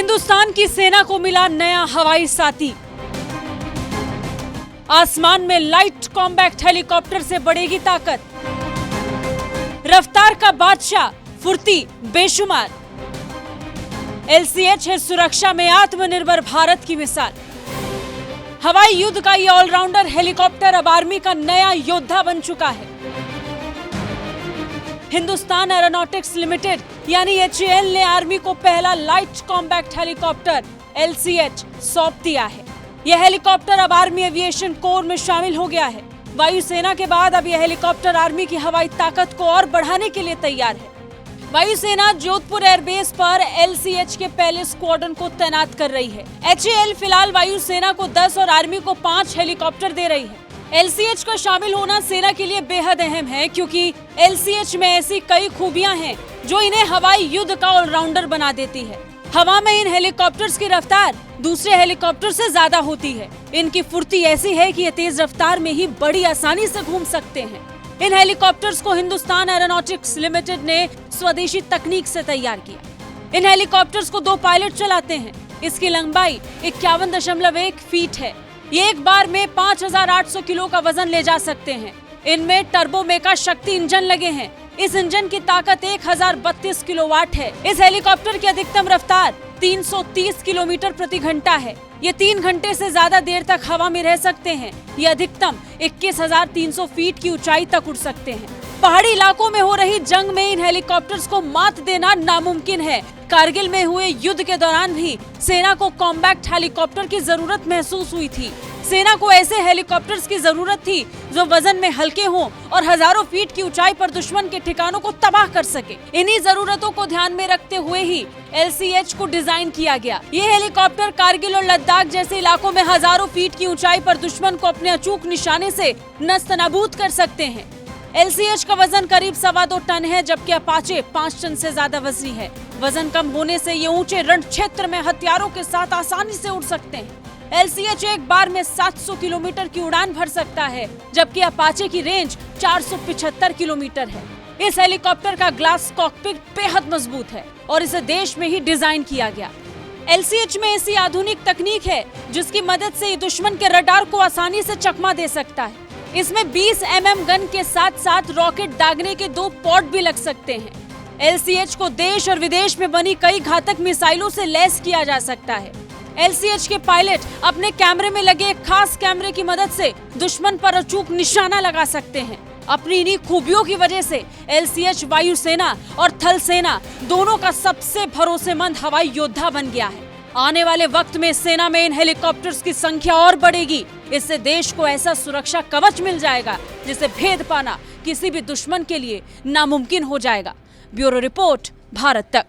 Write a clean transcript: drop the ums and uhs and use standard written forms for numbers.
हिंदुस्तान की सेना को मिला नया हवाई साथी। आसमान में लाइट कॉम्बैक्ट हेलीकॉप्टर से बढ़ेगी ताकत। रफ्तार का बादशाह, फुर्ती बेशुमार। LCH है सुरक्षा में आत्मनिर्भर भारत की मिसाल। हवाई युद्ध का ये ऑलराउंडर हेलीकॉप्टर अब आर्मी का नया योद्धा बन चुका है। हिंदुस्तान एरोनॉटिक्स लिमिटेड यानी HAL ने आर्मी को पहला लाइट कॉम्बैक्ट हेलीकॉप्टर LCH सौंप दिया है। यह हेलीकॉप्टर अब आर्मी एविएशन कोर में शामिल हो गया है। वायुसेना के बाद अब यह हेलीकॉप्टर आर्मी की हवाई ताकत को और बढ़ाने के लिए तैयार है। वायुसेना जोधपुर एयरबेस पर LCH के पहले स्क्वाड्रन को तैनात कर रही है। HAL फिलहाल वायुसेना को 10 और आर्मी को 5 हेलीकॉप्टर दे रही है। LCH का शामिल होना सेना के लिए बेहद अहम है, क्योंकि LCH में ऐसी कई खूबियां हैं जो इन्हें हवाई युद्ध का ऑलराउंडर बना देती है। हवा में इन हेलीकॉप्टर्स की रफ्तार दूसरे हेलीकॉप्टर से ज्यादा होती है। इनकी फुर्ती ऐसी है कि ये तेज रफ्तार में ही बड़ी आसानी से घूम सकते हैं। इन हेलीकॉप्टर्स को हिंदुस्तान एरोनॉटिक्स लिमिटेड ने स्वदेशी तकनीक से तैयार किया। इन हेलीकॉप्टर्स को 2 पायलट चलाते हैं। इसकी लंबाई 51.1 फीट है। ये एक बार में 5800 किलो का वजन ले जा सकते हैं। इनमें टर्बोमेका शक्ति इंजन लगे हैं। इस इंजन की ताकत 1032 किलोवाट है। इस हेलीकॉप्टर की अधिकतम रफ्तार 330 किलोमीटर प्रति घंटा है। ये 3 घंटे से ज्यादा देर तक हवा में रह सकते हैं। ये अधिकतम 21,300 फीट की ऊंचाई तक उड़ सकते हैं। पहाड़ी इलाकों में हो रही जंग में इन हेलीकॉप्टर्स को मात देना नामुमकिन है। कारगिल में हुए युद्ध के दौरान भी सेना को कॉम्बैक्ट हेलीकॉप्टर की जरूरत महसूस हुई थी। सेना को ऐसे हेलीकॉप्टर्स की जरूरत थी जो वजन में हल्के हों और हजारों फीट की ऊंचाई पर दुश्मन के ठिकानों को तबाह कर सके। इन्हीं जरूरतों को ध्यान में रखते हुए ही LCH को डिजाइन किया गया। ये हेलीकॉप्टर कारगिल और लद्दाख जैसे इलाकों में हजारों फीट की ऊंचाई पर दुश्मन को अपने अचूक निशाने से नस्तनाबूद कर सकते हैं। LCH का वजन करीब 2.25 टन है, जबकि अपाचे 5 टन से ज्यादा वजनी है। वजन कम होने से ये ऊंचे रण क्षेत्र में हथियारों के साथ आसानी से उड़ सकते हैं। LCH एक बार में 700 किलोमीटर की उड़ान भर सकता है, जबकि अपाचे की रेंज 475 किलोमीटर है। इस हेलीकॉप्टर का ग्लास कॉकपिट बेहद मजबूत है और इसे देश में ही डिजाइन किया गया। LCH में ऐसी आधुनिक तकनीक है जिसकी मदद से दुश्मन के रडार को आसानी से चकमा दे सकता है। इसमें 20 mm गन के साथ साथ रॉकेट दागने के 2 पॉड भी लग सकते हैं। LCH को देश और विदेश में बनी कई घातक मिसाइलों से लैस किया जा सकता है। LCH के पायलट अपने कैमरे में लगे एक खास कैमरे की मदद से दुश्मन पर अचूक निशाना लगा सकते हैं। अपनी इन्हीं खूबियों की वजह से LCH वायुसेना और थल सेना दोनों का सबसे भरोसेमंद हवाई योद्धा बन गया है। आने वाले वक्त में सेना में इन हेलीकॉप्टर्स की संख्या और बढ़ेगी। इससे देश को ऐसा सुरक्षा कवच मिल जाएगा जिसे भेद पाना किसी भी दुश्मन के लिए नामुमकिन हो जाएगा। ब्यूरो रिपोर्ट, भारत तक।